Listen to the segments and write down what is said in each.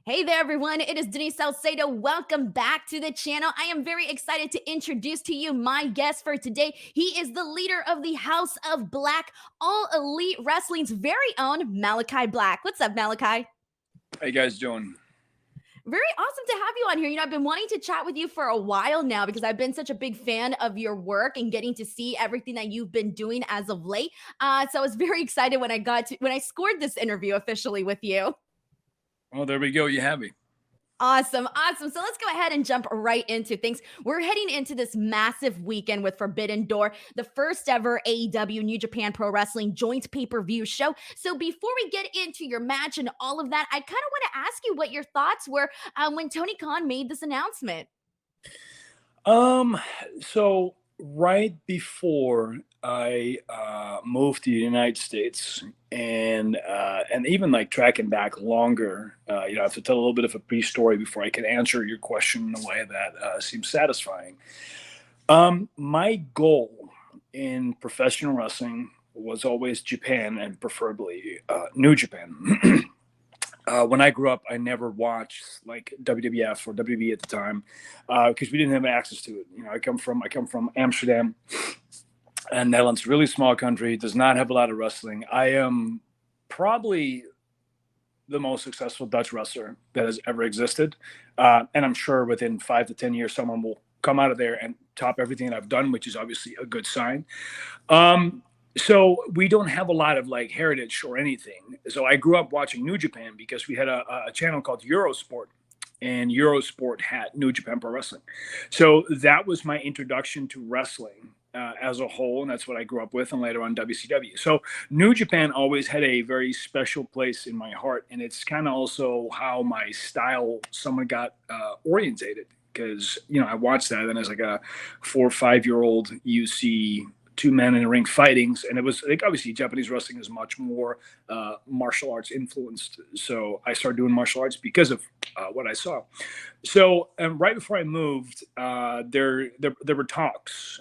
Hey there, everyone. It is Denise Salcedo. Welcome back to the channel. I am very excited to introduce to you my guest for today. He is the leader of the House of Black, All Elite Wrestling's very own Malakai Black. What's up, Malakai? How you guys doing? Very awesome to have you on here. I've been wanting to chat with you for a while now because I've been such a big fan of your work and getting to see everything that you've been doing as of late. So I was very excited when I scored this interview officially with you. Well, there we go. You have me. Awesome. Awesome. So let's go ahead and jump right into things. We're heading into this massive weekend with Forbidden Door, the first ever AEW New Japan Pro Wrestling joint pay-per-view show. So before we get into your match and all of that, I kind of want to ask you what your thoughts were when Tony Khan made this announcement. So right before I moved to the United States, and even like tracking back longer, I have to tell a little bit of a pre-story before I can answer your question in a way that seems satisfying. My goal in professional wrestling was always Japan, and preferably New Japan. When I grew up, I never watched like WWF or WWE at the time because we didn't have access to it. I come from Amsterdam and Netherlands, really small country, does not have a lot of wrestling. I am probably the most successful Dutch wrestler that has ever existed, and I'm sure within 5 to 10 years, someone will come out of there and top everything that I've done, which is obviously a good sign. So we don't have a lot of like heritage or anything. So I grew up watching New Japan because we had a channel called Eurosport, and Eurosport had New Japan Pro Wrestling. So that was my introduction to wrestling as a whole, and that's what I grew up with, and later on WCW. So New Japan always had a very special place in my heart, and it's kind of also how my style somewhat got orientated. Because I watched that, and as like a 4 or 5-year-old, you see two men in the ring fighting, and it was like obviously Japanese wrestling is much more martial arts influenced. So I started doing martial arts because of what I saw. So right before I moved, there were talks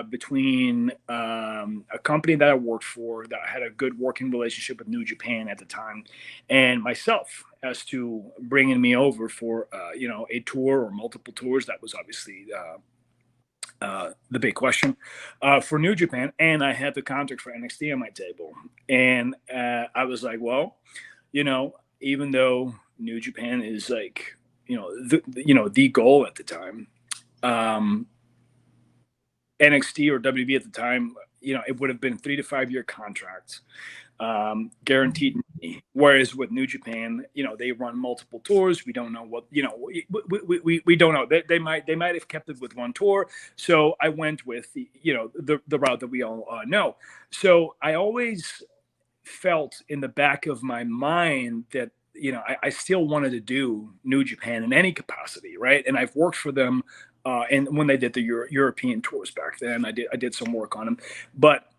between a company that I worked for that had a good working relationship with New Japan at the time, and myself, as to bringing me over for a tour or multiple tours. That was obviously the big question for New Japan, and I had the contract for NXT on my table, and I was like, well, even though New Japan is like the goal at the time, NXT or WB at the time, it would have been 3 to 5 year contracts, guaranteed. Whereas with New Japan, they run multiple tours. We don't know what, we don't know. They might have kept it with one tour. So I went with the route that we all know. So I always felt in the back of my mind that I still wanted to do New Japan in any capacity, right? And I've worked for them, and when they did the European tours back then, I did some work on them, but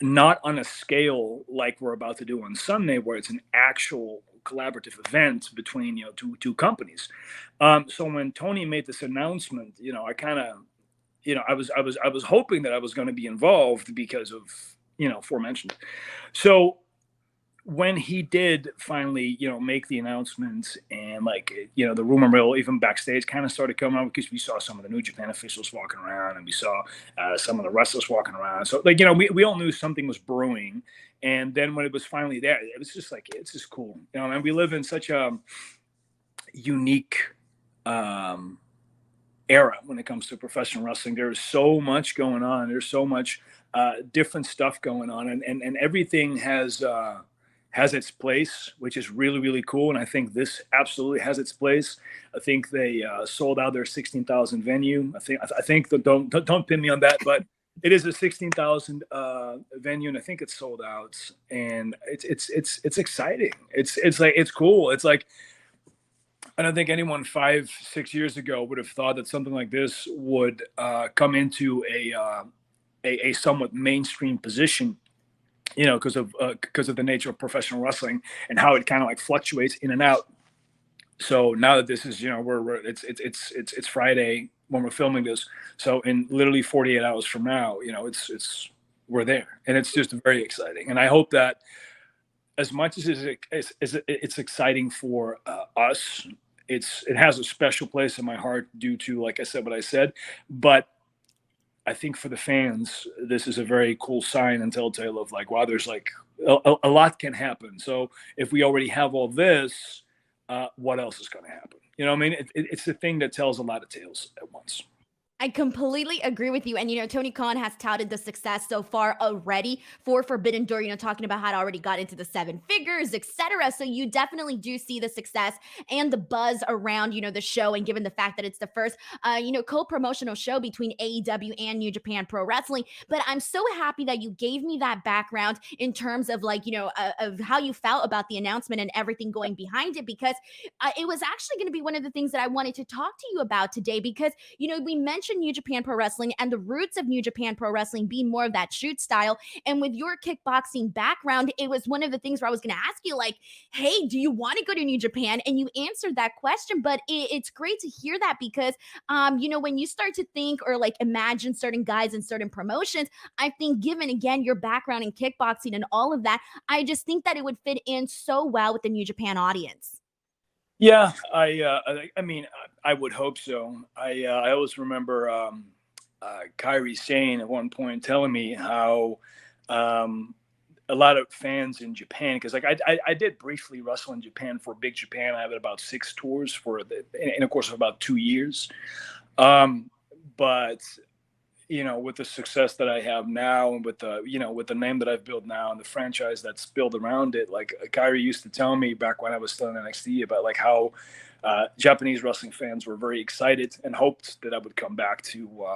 not on a scale like we're about to do on Sunday, where it's an actual collaborative event between two companies. So when Tony made this announcement, I kind of, I was hoping that I was going to be involved because of aforementioned. So when he did finally, make the announcements, and like, the rumor mill even backstage kind of started coming out, because we saw some of the New Japan officials walking around, and we saw some of the wrestlers walking around. So like, we all knew something was brewing. And then when it was finally there, it was just like, it's just cool. And we live in such a unique era when it comes to professional wrestling. There's so much going on. There's so much different stuff going on, and everything has its place, which is really, really cool. And I think this absolutely has its place. I think they sold out their 16,000 venue. I think that don't pin me on that, but it is a 16,000 venue, and I think it's sold out. And it's exciting. It's cool. It's like, I don't think anyone 5-6 years ago would have thought that something like this would come into a somewhat mainstream position, because of the nature of professional wrestling and how it kind of like fluctuates in and out. So now that this is, it's Friday when we're filming this. So in literally 48 hours from now, we're there, and it's just very exciting. And I hope that as much as it's exciting for us, it has a special place in my heart due to, like I said, what I said. But I think for the fans, this is a very cool sign and telltale of like, wow, there's like a lot can happen. So if we already have all this, what else is going to happen? You know what I mean? It's the thing that tells a lot of tales at once. I completely agree with you. And, Tony Khan has touted the success so far already for Forbidden Door, talking about how it already got into the seven figures, etc. So you definitely do see the success and the buzz around, the show. And given the fact that it's the first, co-promotional show between AEW and New Japan Pro Wrestling. But I'm so happy that you gave me that background in terms of of how you felt about the announcement and everything going behind it, because it was actually going to be one of the things that I wanted to talk to you about today, because, we mentioned New Japan Pro Wrestling and the roots of New Japan Pro Wrestling being more of that shoot style. And with your kickboxing background, it was one of the things where I was going to ask you, like, hey, do you want to go to New Japan? And you answered that question. But it's great to hear that, because, when you start to think or like imagine certain guys in certain promotions, I think given, again, your background in kickboxing and all of that, I just think that it would fit in so well with the New Japan audience. Yeah, I mean, I would hope so. I always remember Kyrie saying at one point, telling me how a lot of fans in Japan, because like I did briefly wrestle in Japan for Big Japan. I had about 6 tours in a course of about 2 years. But with the success that I have now, and with the name that I've built now and the franchise that's built around it, like Kyrie used to tell me back when I was still in NXT about like how Japanese wrestling fans were very excited and hoped that I would come back to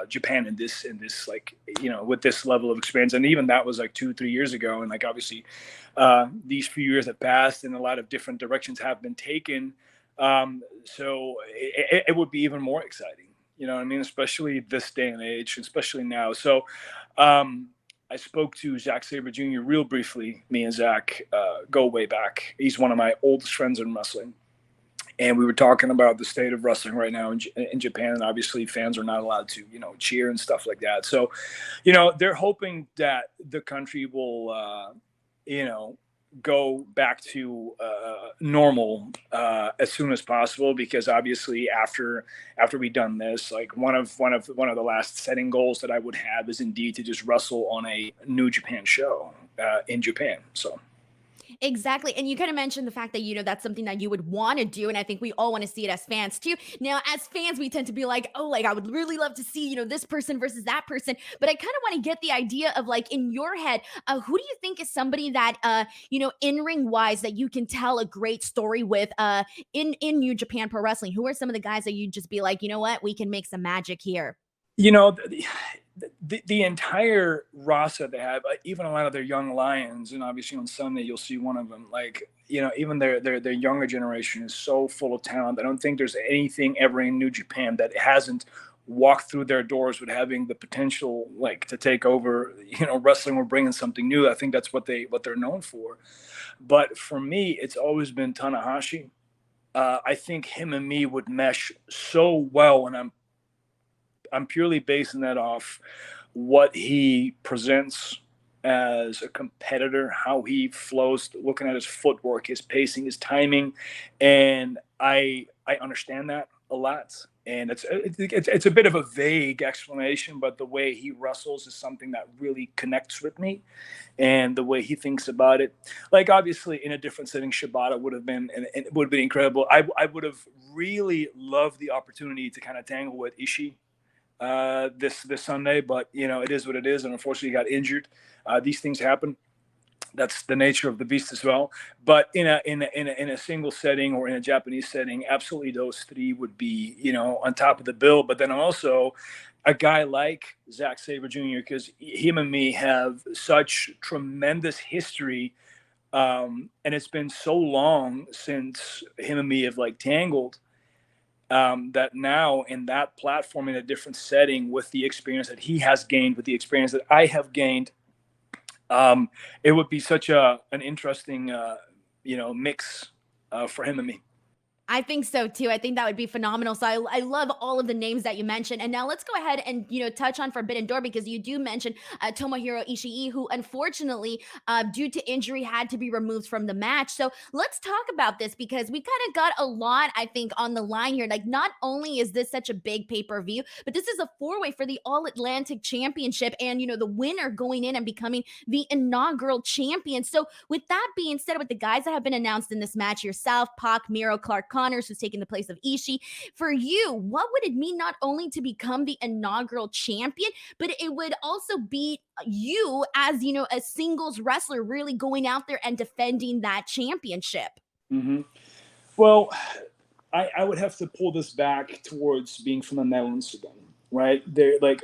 Japan in this like, with this level of experience. And even that was like 2-3 years ago. And like, obviously these few years have passed and a lot of different directions have been taken. So it would be even more exciting. You know what I mean? Especially this day and age, especially now. So I spoke to Zack Sabre Jr. real briefly. Me and Zach go way back. He's one of my oldest friends in wrestling. And we were talking about the state of wrestling right now in Japan. And obviously fans are not allowed to, cheer and stuff like that. So, they're hoping that the country will, go back to normal as soon as possible, because obviously after we've done this, like one of the last setting goals that I would have is indeed to just wrestle on a New Japan show in Japan. So Exactly. And you kind of mentioned the fact that, that's something that you would want to do. And I think we all want to see it as fans too. Now, as fans, we tend to be like, oh, like I would really love to see, this person versus that person. But I kind of want to get the idea of like in your head, who do you think is somebody that, in-ring wise that you can tell a great story with in New Japan Pro Wrestling? Who are some of the guys that you'd just be like, you know what, we can make some magic here? The entire roster they have, even a lot of their young lions, and obviously on Sunday you'll see one of them. Like, even their younger generation is so full of talent. I don't think there's anything ever in New Japan that hasn't walked through their doors with having the potential, like, to take over, wrestling or bringing something new. I think that's what they're known for. But for me, it's always been Tanahashi. I think him and me would mesh so well, and I'm purely basing that off what he presents as a competitor, how he flows, looking at his footwork, his pacing, his timing, and I understand that a lot. And it's a bit of a vague explanation, but the way he wrestles is something that really connects with me, and the way he thinks about it. Like, obviously, in a different setting, Shibata would have been, and it would have been incredible. I would have really loved the opportunity to kind of tangle with Ishii this Sunday, but it is what it is, and unfortunately he got injured. These things happen. That's the nature of the beast as well. But in a single setting or in a Japanese setting, absolutely those three would be on top of the bill. But then also a guy like Zack Sabre Jr., because him and me have such tremendous history, and it's been so long since him and me have like tangled. That now in that platform, in a different setting, with the experience that he has gained, with the experience that I have gained, it would be such an interesting, mix for him and me. I think so too. I think that would be phenomenal. So I love all of the names that you mentioned. And now let's go ahead and touch on Forbidden Door, because you do mention Tomohiro Ishii, who unfortunately, due to injury, had to be removed from the match. So let's talk about this, because we kind of got a lot, I think, on the line here. Like, not only is this such a big pay-per-view, but this is a four-way for the All Atlantic Championship, and the winner going in and becoming the inaugural champion. So with that being said, with the guys that have been announced in this match, yourself, PAC, Miro, Clark Connors, who's taking the place of Ishii, for you, what would it mean not only to become the inaugural champion, but it would also be you as, a singles wrestler really going out there and defending that championship? Mm-hmm. Well, I would have to pull this back towards being from the Netherlands again, right? They're like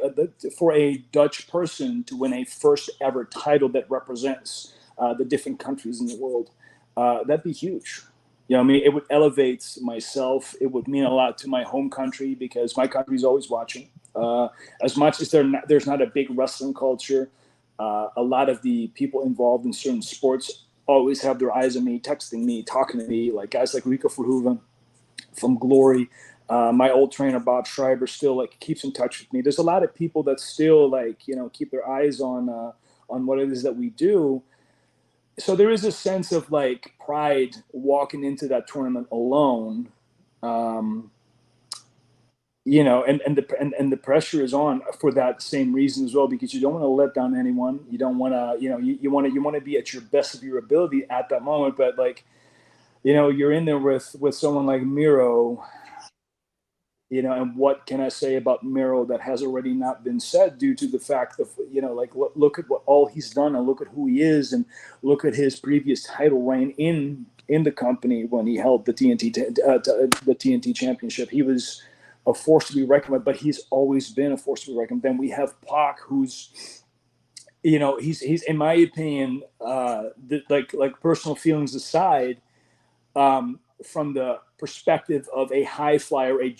for a Dutch person to win a first ever title that represents the different countries in the world, that'd be huge. I mean, it would elevate myself. It would mean a lot to my home country, because my country is always watching. As much as there's not a big wrestling culture, a lot of the people involved in certain sports always have their eyes on me, texting me, talking to me, like guys like Rico Verhoeven from Glory. My old trainer Bob Schreiber still keeps in touch with me. There's a lot of people that still keep their eyes on what it is that we do. So there is a sense of pride walking into that tournament alone, and the pressure is on for that same reason as well, because you don't want to let down anyone. You don't want to, you want to be at your best of your ability at that moment. But you're in there with someone like Miro, and what can I say about Miro that has already not been said, due to the fact that, look at what all he's done, and look at who he is, and look at his previous title reign in the company when he held the TNT Championship. He was a force to be reckoned with, but he's always been a force to be reckoned with. Then we have PAC, who's, he's in my opinion, personal feelings aside, from the perspective of a high flyer, a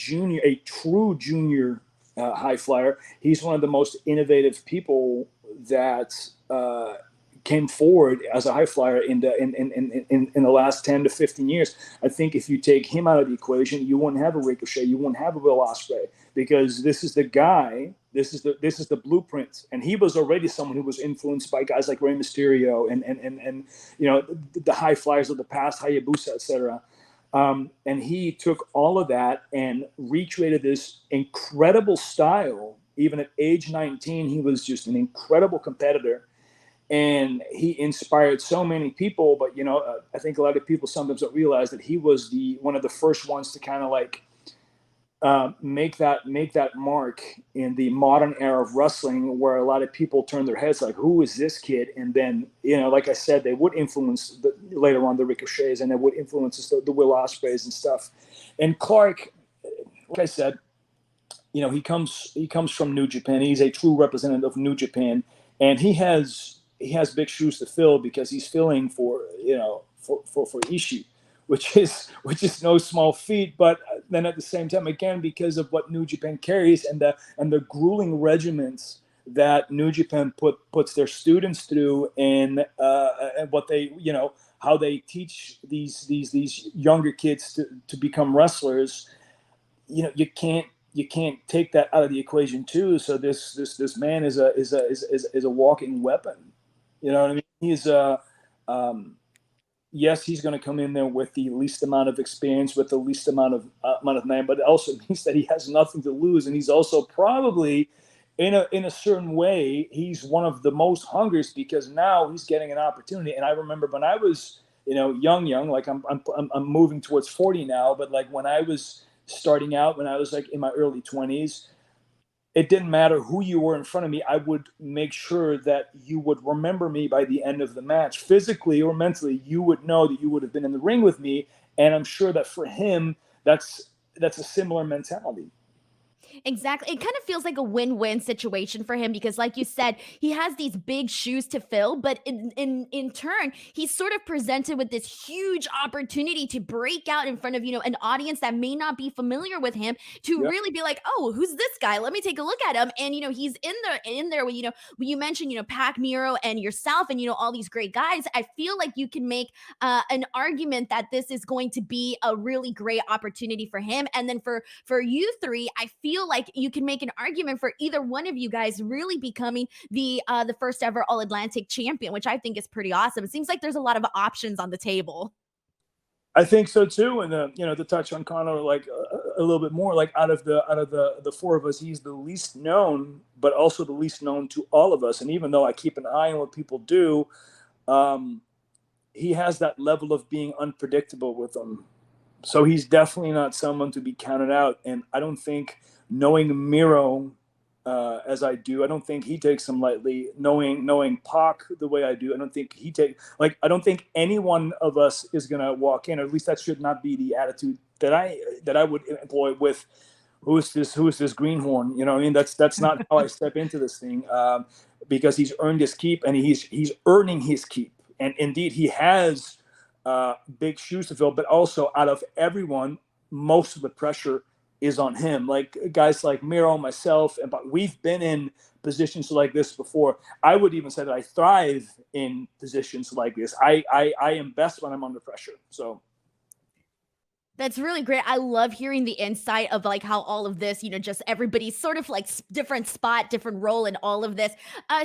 true junior high flyer, he's one of the most innovative people that came forward as a high flyer in the last 10 to 15 years. I think if you take him out of the equation, you wouldn't have a Ricochet, you wouldn't have a Will Ospreay, because this is the guy, this is the blueprint. And he was already someone who was influenced by guys like Rey Mysterio and the high flyers of the past, Hayabusa, etc. And he took all of that and recreated this incredible style. Even at age 19, he was just an incredible competitor. And he inspired so many people. But, I think a lot of people sometimes don't realize that he was one of the first ones to kind of make that mark in the modern era of wrestling, where a lot of people turn their heads like, who is this kid? And then, like I said, they would influence later on the Ricochets, and they would influence the Will Ospreays and stuff. And Clark, like I said, he comes from New Japan. He's a true representative of New Japan, and he has big shoes to fill, because he's filling for Ishii, which is no small feat. But then at the same time, again, because of what New Japan carries, and the grueling regimens that New Japan puts their students through, and what they how they teach these younger kids to become wrestlers, you can't take that out of the equation too. So this man is a walking weapon. You know what I mean? He's yes, he's going to come in there with the least amount of experience, with the least amount of name, but it also means that he has nothing to lose, and he's also probably, in a certain way, he's one of the most hungry, because now he's getting an opportunity. And I remember when I was, young, like I'm moving towards 40 now, but like when I was starting out, when I was in my early 20s. It didn't matter who you were in front of me. I would make sure that you would remember me by the end of the match. Physically or mentally, you would know that you would have been in the ring with me. And I'm sure that for him, that's a similar mentality. Exactly. It kind of feels like a win-win situation for him because, like you said, he has these big shoes to fill, but in turn, he's sort of presented with this huge opportunity to break out in front of, an audience that may not be familiar with him, to Yep. really be like, oh, who's this guy? Let me take a look at him. And he's in there with, when you mentioned, PAC, Miro, and yourself, and all these great guys. I feel like you can make an argument that this is going to be a really great opportunity for him. And then for you three, I feel like you can make an argument for either one of you guys really becoming the first ever All Atlantic champion, which I think is pretty awesome. It seems like there's a lot of options on the table. I think so too, and to touch on Connor like a little bit more, like out of the four of us, he's the least known, but also the least known to all of us. And even though I keep an eye on what people do, he has that level of being unpredictable with him. So he's definitely not someone to be counted out. And I don't think, knowing Miro as I do, I don't think he takes him lightly. Knowing Pac the way I do, I don't think I don't think any one of us is gonna walk in, or at least that should not be the attitude that I would employ with who's this greenhorn. You know what I mean? That's not how I step into this thing, because he's earned his keep, and he's earning his keep. And indeed, he has big shoes to fill, but also out of everyone, most of the pressure is on him. Like guys like Miro, myself, but we've been in positions like this before. I would even say that I thrive in positions like this. I am best when I'm under pressure. So that's really great. I love hearing the insight of like how all of this, just everybody's sort of like different spot, different role in all of this.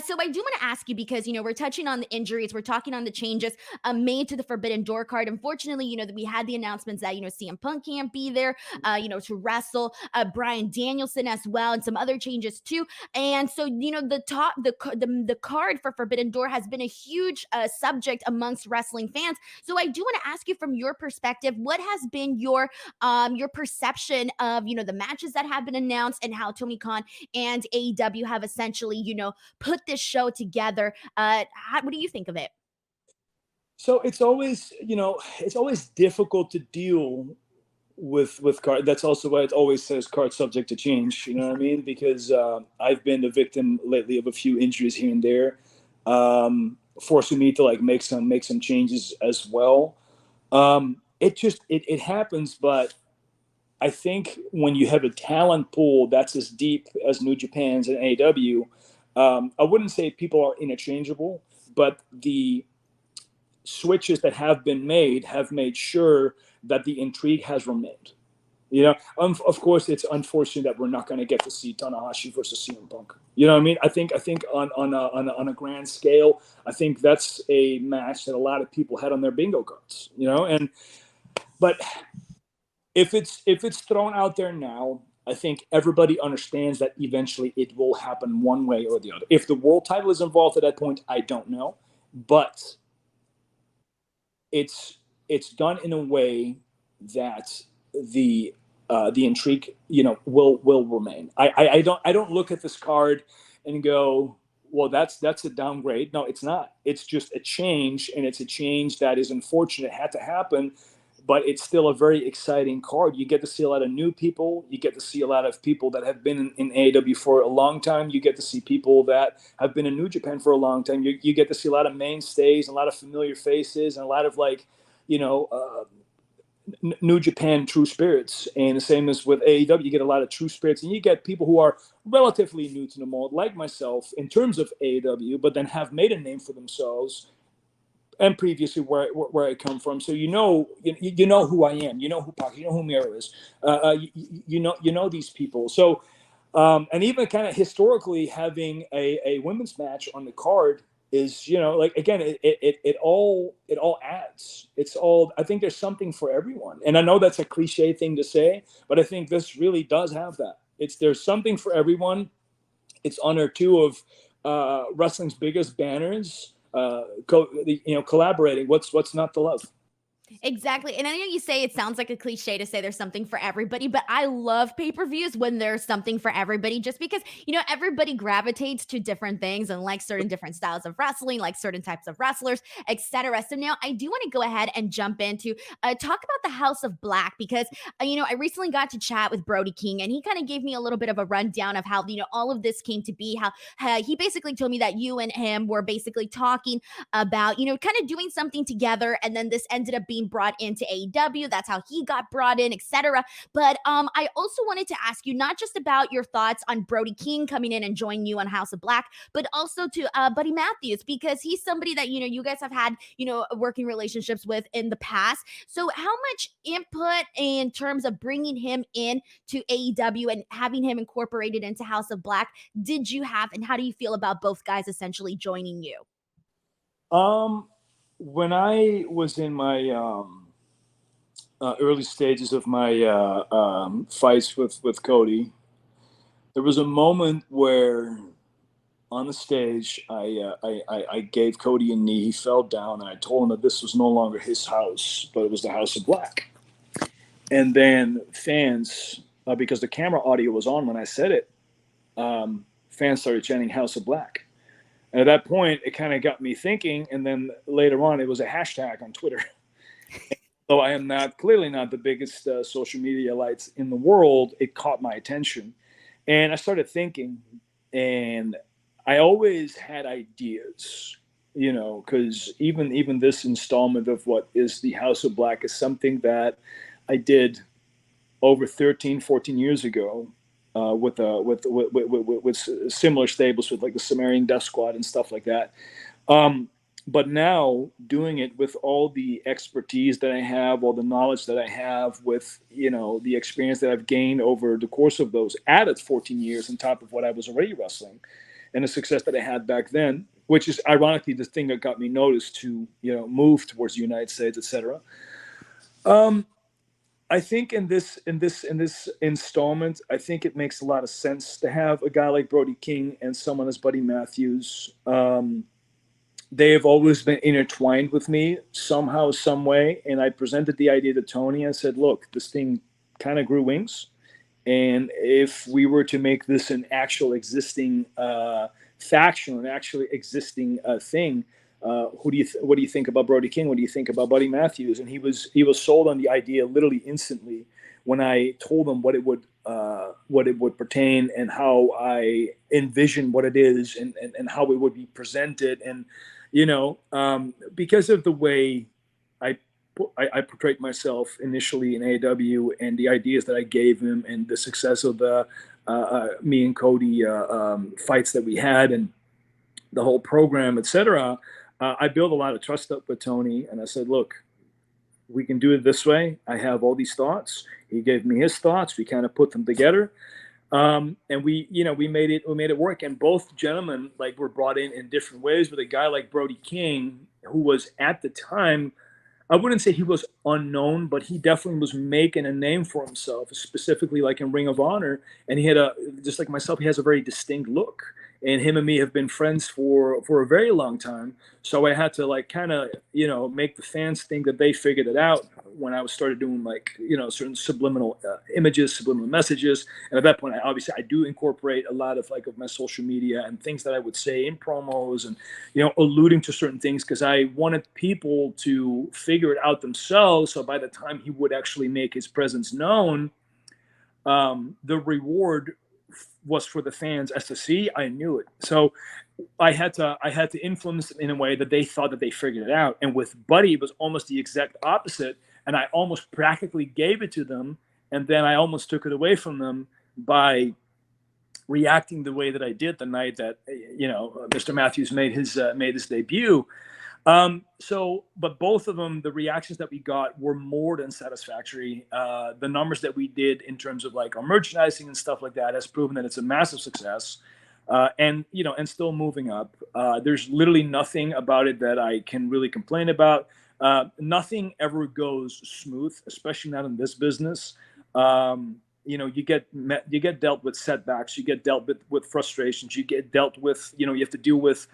So I do want to ask you because, we're touching on the injuries, we're talking on the changes made to the Forbidden Door card. Unfortunately, that we had the announcements that, CM Punk can't be there, to wrestle, Bryan Danielson as well, and some other changes too. And so, the card for Forbidden Door has been a huge subject amongst wrestling fans. So I do want to ask you from your perspective, what has been your perception of the matches that have been announced and how Tony Khan and AEW have essentially put this show together. What do you think of it? So it's always difficult to deal with card. That's also why it always says card subject to change. You know what I mean? Because I've been the victim lately of a few injuries here and there, forcing me to like make some changes as well. It happens, but I think when you have a talent pool that's as deep as New Japan's and AEW, I wouldn't say people are interchangeable, but the switches that have made sure that the intrigue has remained. Of course, it's unfortunate that we're not going to get to see Tanahashi versus CM Punk. You know what I mean? I think on a grand scale, I think that's a match that a lot of people had on their bingo cards. But if it's thrown out there now, I think everybody understands that eventually it will happen one way or the other. If the world title is involved at that point, I don't know, but it's done in a way that the intrigue, will remain. I don't look at this card and go, well, that's a downgrade. No, it's not. It's just a change, and it's a change that is unfortunate. It had to happen, but it's still a very exciting card. You get to see a lot of new people. You get to see a lot of people that have been in AEW for a long time. You get to see people that have been in New Japan for a long time. You get to see a lot of mainstays, a lot of familiar faces, and a lot of New Japan true spirits. And the same as with AEW, you get a lot of true spirits, and you get people who are relatively new to the mold, like myself, in terms of AEW, but then have made a name for themselves and previously where I come from. So you know who I am. You know who Pac. You know who Miro is. You know these people. So and even kind of historically having a women's match on the card is, again, it all adds. It's all, I think there's something for everyone. And I know that's a cliche thing to say, but I think this really does have that. There's something for everyone. It's under two of wrestling's biggest banners, collaborating. What's not to love? Exactly. And I know you say it sounds like a cliche to say there's something for everybody, but I love pay-per-views when there's something for everybody just because, everybody gravitates to different things and like certain different styles of wrestling, like certain types of wrestlers, etc. So now I do want to go ahead and jump into talk about the House of Black because, I recently got to chat with Brody King and he kind of gave me a little bit of a rundown of how, all of this came to be, how he basically told me that you and him were basically talking about, kind of doing something together. And then this ended up being brought into AEW. That's how he got brought in, etc. But I also wanted to ask you not just about your thoughts on Brody King coming in and joining you on House of Black, but also to Buddy Matthews, because he's somebody that, you guys have had, working relationships with in the past. So how much input in terms of bringing him in to AEW and having him incorporated into House of Black did you have, and how do you feel about both guys essentially joining you? When I was in my early stages of my fights with Cody, there was a moment where on the stage I gave Cody a knee. He fell down, and I told him that this was no longer his house, but it was the House of Black. And then fans, because the camera audio was on when I said it, fans started chanting House of Black. And at that point, it kind of got me thinking. And then later on, it was a hashtag on Twitter. Though I am clearly not the biggest social media lights in the world, it caught my attention. And I started thinking, and I always had ideas, because even this installment of what is the House of Black is something that I did over 13, 14 years ago. With similar stables with like the Sumerian Death Squad and stuff like that. But now doing it with all the expertise that I have, all the knowledge that I have with, the experience that I've gained over the course of those added 14 years on top of what I was already wrestling and the success that I had back then, which is ironically the thing that got me noticed to, move towards the United States, etc. I think in this installment, I think it makes a lot of sense to have a guy like Brody King and someone as Buddy Matthews. They have always been intertwined with me somehow, some way. And I presented the idea to Tony. I said, look, this thing kind of grew wings. And if we were to make this an actual existing faction, an actually existing thing, what do you think about Brody King? What do you think about Buddy Matthews? And he was sold on the idea literally instantly when I told him what it would pertain and how I envision what it is and how it would be presented. And because of the way I portrayed myself initially in AEW and the ideas that I gave him and the success of the me and Cody fights that we had and the whole program, etc. I built a lot of trust up with Tony, and I said, look, we can do it this way. I have all these thoughts. He gave me his thoughts. We kind of put them together. And we made it work. And both gentlemen were brought in different ways. With a guy like Brody King, who was at the time, I wouldn't say he was unknown, but he definitely was making a name for himself, specifically in Ring of Honor. And he had just like myself, he has a very distinct look. And him and me have been friends for a very long time. So I had to make the fans think that they figured it out when I started doing certain subliminal images, subliminal messages. And at that point, I do incorporate a lot of my social media and things that I would say in promos and, alluding to certain things because I wanted people to figure it out themselves. So by the time he would actually make his presence known, the reward was for the fans as to see. I knew it, so I had to influence them in a way that they thought that they figured it out. And with Buddy, it was almost the exact opposite, and I almost practically gave it to them, and then I almost took it away from them by reacting the way that I did the night that Mr. Matthews made his debut. But both of them, the reactions that we got were more than satisfactory. The numbers that we did in terms of our merchandising and stuff like that has proven that it's a massive success. And still moving up. There's literally nothing about it that I can really complain about. Nothing ever goes smooth, especially not in this business. You get dealt with setbacks, you get dealt with frustrations, you get dealt with, you have to deal with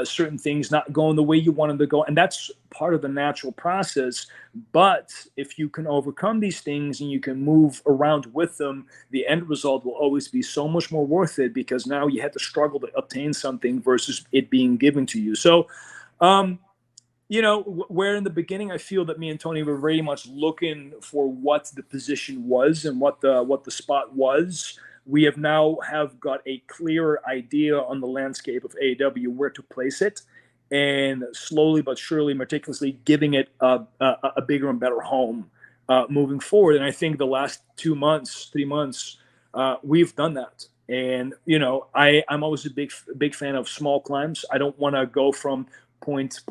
certain things not going the way you want them to go. And that's part of the natural process. But if you can overcome these things and you can move around with them, the end result will always be so much more worth it, because now you had to struggle to obtain something versus it being given to you. So, where in the beginning I feel that me and Tony were very much looking for what the position was and what the spot was. We have now got a clearer idea on the landscape of AEW where to place it, and slowly but surely, meticulously giving it a bigger and better home moving forward. And I think the last 2 months, 3 months, we've done that. And I'm always a big fan of small climbs. I don't want to go from point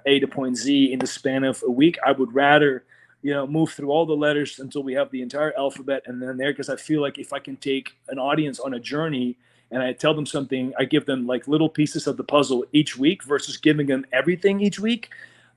A to point Z in the span of a week. I would rather move through all the letters until we have the entire alphabet, and then there, because I feel like if I can take an audience on a journey and I tell them something, I give them like little pieces of the puzzle each week versus giving them everything each week.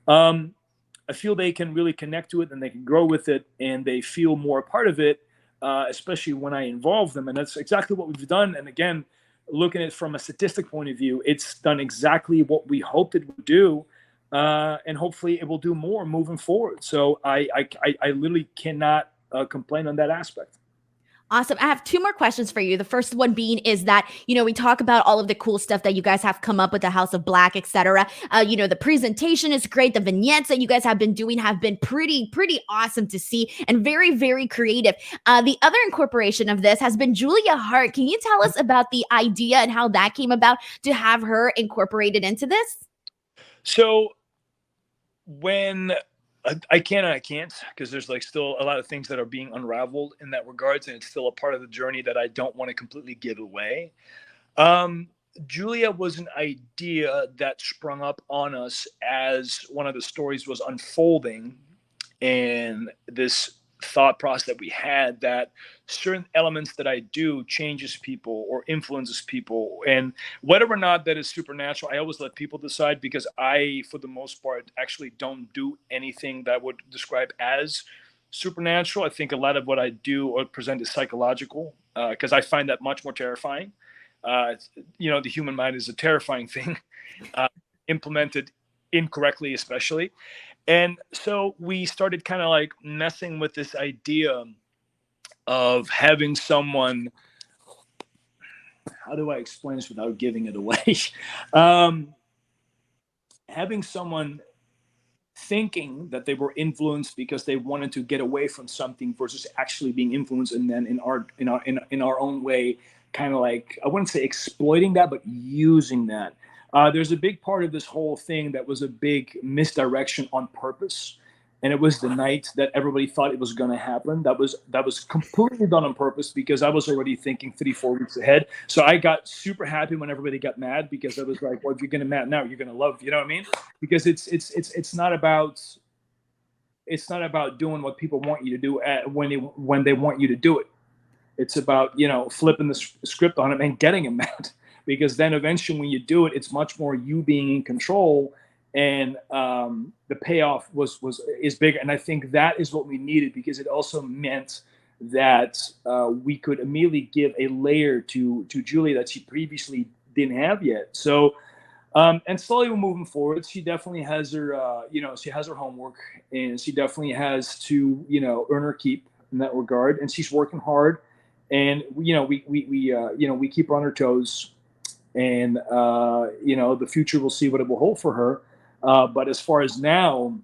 I feel they can really connect to it and they can grow with it and they feel more a part of it, especially when I involve them. And that's exactly what we've done. And again, looking at it from a statistic point of view, it's done exactly what we hoped it would do. And hopefully it will do more moving forward. So I literally cannot complain on that aspect. Awesome. I have two more questions for you. The first one being is that, we talk about all of the cool stuff that you guys have come up with, the House of Black, etc. The presentation is great. The vignettes that you guys have been doing have been pretty awesome to see and very, very creative. The other incorporation of this has been Julia Hart. Can you tell us about the idea and how that came about to have her incorporated into this? So when I can't, because there's like still a lot of things that are being unraveled in that regards, and it's still a part of the journey that I don't want to completely give away. Julia was an idea that sprung up on us as one of the stories was unfolding, and this thought process that we had that certain elements that I do changes people or influences people, and whether or not that is supernatural, I always let people decide, because I, for the most part, actually don't do anything that would describe as supernatural. I think a lot of what I do or present is psychological, because I find that much more terrifying. The human mind is a terrifying thing, implemented incorrectly, especially. And so we started kind of like messing with this idea of having someone, how do I explain this without giving it away? Having someone thinking that they were influenced because they wanted to get away from something versus actually being influenced, and then in our own way, kind of like, I wouldn't say exploiting that, but using that. There's a big part of this whole thing that was a big misdirection on purpose, and it was the night that everybody thought it was going to happen. That was completely done on purpose, because I was already thinking 3-4 weeks ahead. So I got super happy when everybody got mad, because I was like, well, if you're going to mad now, you're going to love, you know what I mean? Because it's not about doing what people want you to do when they want you to do it. It's about flipping the script on them and getting them mad. Because then eventually when you do it, it's much more you being in control, and the payoff is bigger. And I think that is what we needed, because it also meant that we could immediately give a layer to Julia that she previously didn't have yet. So, and slowly we're moving forward. She definitely has her, she has her homework, and she definitely has to, earn her keep in that regard. And she's working hard, and we keep her on her toes. And, the future, will see what it will hold for her. But as far as now,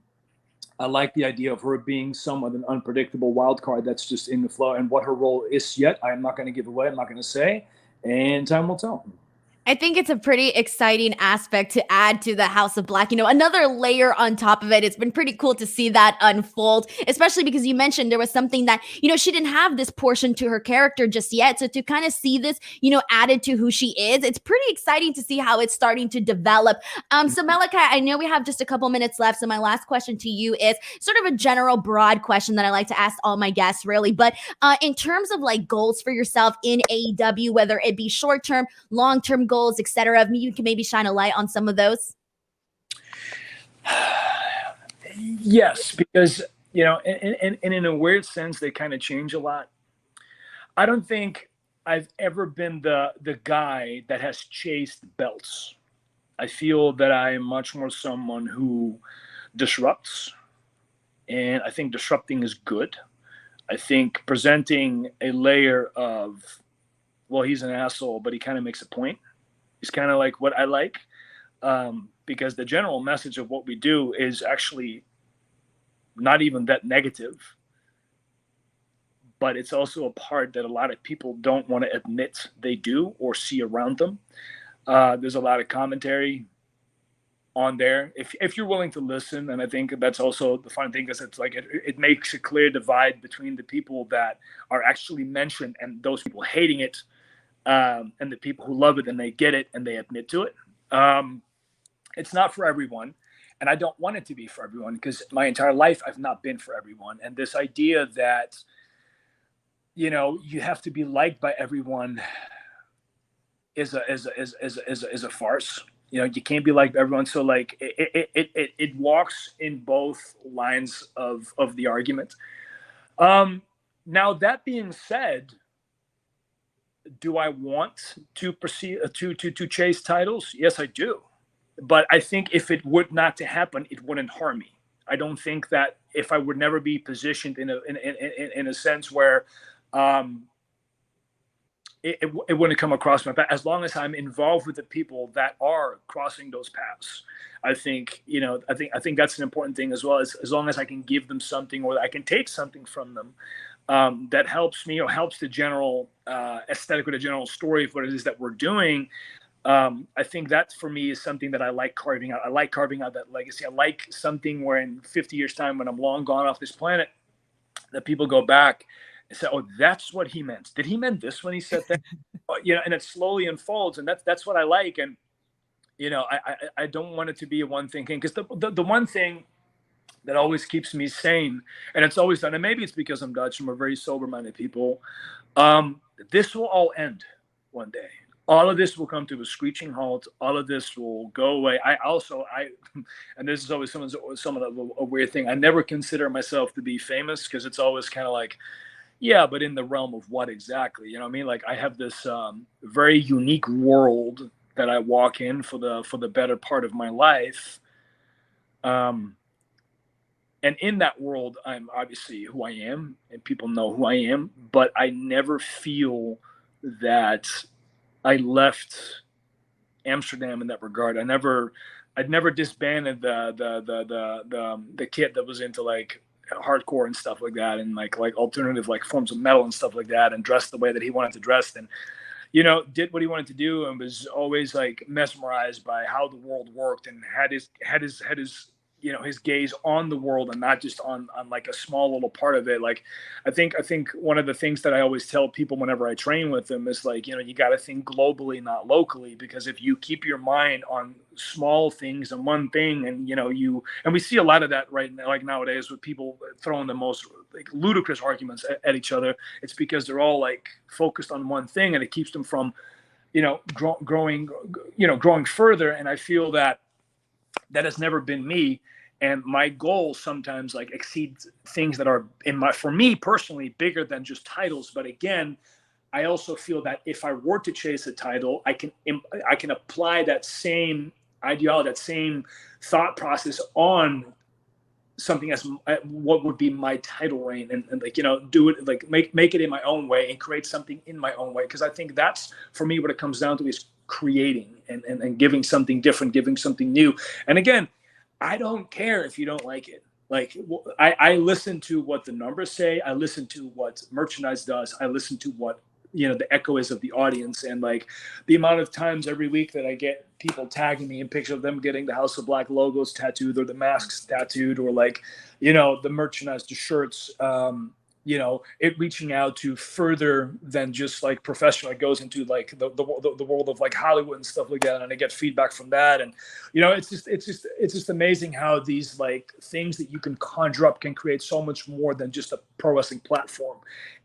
I like the idea of her being somewhat an unpredictable wild card that's just in the flow. And what her role is yet, I'm not going to give away. I'm not going to say. And time will tell. I think it's a pretty exciting aspect to add to the House of Black. Another layer on top of it. It's been pretty cool to see that unfold, especially because you mentioned there was something that, she didn't have this portion to her character just yet. So to kind of see this, added to who she is, it's pretty exciting to see how it's starting to develop. So Malakai, I know we have just a couple minutes left. So my last question to you is sort of a general broad question that I like to ask all my guests, really. But in terms of like goals for yourself in AEW, whether it be short-term, long-term goals, etc. You can maybe shine a light on some of those. Yes, because and in a weird sense, they kind of change a lot. I don't think I've ever been the guy that has chased belts. I feel that I am much more someone who disrupts, and I think disrupting is good. I think presenting a layer of, well, he's an asshole, but he kind of makes a point, is kind of like what I like, because the general message of what we do is actually not even that negative, but it's also a part that a lot of people don't want to admit they do or see around them. There's a lot of commentary on there if you're willing to listen, and I think that's also the fun thing, is it's like it makes a clear divide between the people that are actually mentioned and those people hating it, and the people who love it and they get it and they admit to it. It's not for everyone, and I don't want it to be for everyone, because my entire life I've not been for everyone. And this idea that, you know, you have to be liked by everyone is a farce. You know, you can't be liked by everyone. So like it walks in both lines of the argument. Now that being said, do I want to proceed to chase titles? Yes, I do. But I think if it would not to happen, it wouldn't harm me. I don't think that if I would never be positioned in a sense where it wouldn't come across my path, as long as I'm involved with the people that are crossing those paths. I think, you know, I think that's an important thing as well, as long as I can give them something, or I can take something from them, that helps me or helps the general aesthetic or the general story of what it is that we're doing. I think that for me is something that I like carving out. I like carving out that legacy. I like something where in 50 years time, when I'm long gone off this planet, that people go back and say, oh, that's what he meant. Did he mean this when he said that? You know, and it slowly unfolds. And that's what I like. And, you know, I don't want it to be a one thing, because the one thing that always keeps me sane, and it's always done, and maybe it's because I'm Dutch and we're very sober-minded people, this will all end one day. All of this will come to a screeching halt. All of this will go away. I and this is always a weird thing. I never consider myself to be famous, because it's always kind of like, yeah, but in the realm of what exactly? You know what I mean? Like, I have this very unique world that I walk in for the better part of my life. And in that world, I'm obviously who I am, and people know who I am, but I never feel that I left Amsterdam in that regard. I'd never disbanded the kid that was into like hardcore and stuff like that, and like alternative like forms of metal and stuff like that, and dressed the way that he wanted to dress, and, you know, did what he wanted to do, and was always like mesmerized by how the world worked, and had his you know, his gaze on the world, and not just on like a small little part of it. Like, I think one of the things that I always tell people whenever I train with them is like, you know, you got to think globally, not locally, because if you keep your mind on small things and one thing, and, you know, and we see a lot of that right now, like nowadays, with people throwing the most like ludicrous arguments at each other. It's because they're all like focused on one thing, and it keeps them from, you know, growing further. And I feel that has never been me. And my goal sometimes like exceeds things that are for me personally, bigger than just titles. But again, I also feel that if I were to chase a title, I can apply that same ideology, that same thought process on something as what would be my title reign, and like, you know, do it like make it in my own way and create something in my own way. Because I think that's for me what it comes down to, is creating and giving something different, giving something new. And again, I don't care if you don't like it. Like, I listen to what the numbers say. I listen to what merchandise does. I listen to what, you know, the echo is of the audience. And like the amount of times every week that I get people tagging me in pictures of them getting the House of Black logos tattooed, or the masks tattooed, or like, you know, the merchandise, the shirts, you know, it reaching out to further than just like professional. It goes into like the world of like Hollywood and stuff like that, and I get feedback from that. And, you know, it's just amazing how these like things that you can conjure up can create so much more than just a pro wrestling platform.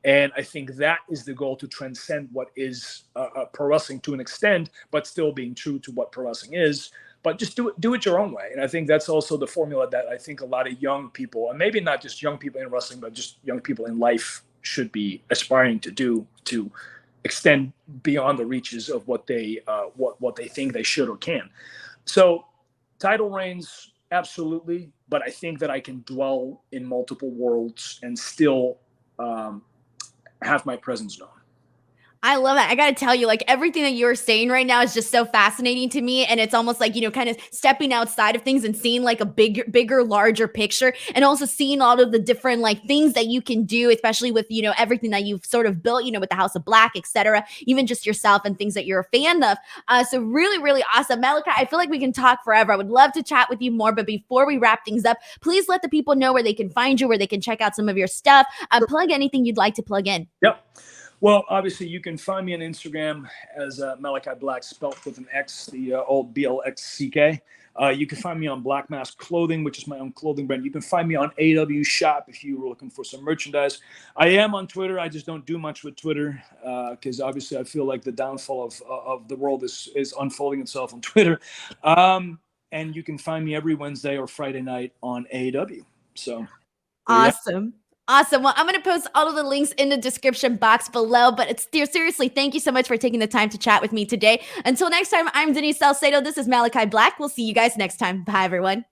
And I think that is the goal, to transcend what is pro wrestling to an extent, but still being true to what pro wrestling is. But just do it your own way. And I think that's also the formula that I think a lot of young people, and maybe not just young people in wrestling, but just young people in life, should be aspiring to do, to extend beyond the reaches of what they think they should or can. So title reigns, absolutely, but I think that I can dwell in multiple worlds and still have my presence known. I love that. I got to tell you, like everything that you're saying right now is just so fascinating to me. And it's almost like, kind of stepping outside of things and seeing like a bigger, larger picture, and also seeing all of the different like things that you can do, especially with, everything that you've sort of built, with the House of Black, etc. Even just yourself and things that you're a fan of. So really, really awesome. Malakai, I feel like we can talk forever. I would love to chat with you more. But before we wrap things up, please let the people know where they can find you, where they can check out some of your stuff. Plug anything you'd like to plug in. Yep. Well, obviously, you can find me on Instagram as Malakai Black, spelt with an X, the old BLXCK. You can find me on Black Mask Clothing, which is my own clothing brand. You can find me on AEW Shop if you were looking for some merchandise. I am on Twitter. I just don't do much with Twitter because obviously I feel like the downfall of the world is unfolding itself on Twitter. And you can find me every Wednesday or Friday night on AEW. So awesome. Awesome. Well, I'm going to post all of the links in the description box below, but seriously, thank you so much for taking the time to chat with me today. Until next time, I'm Denise Salcedo. This is Malakai Black. We'll see you guys next time. Bye, everyone.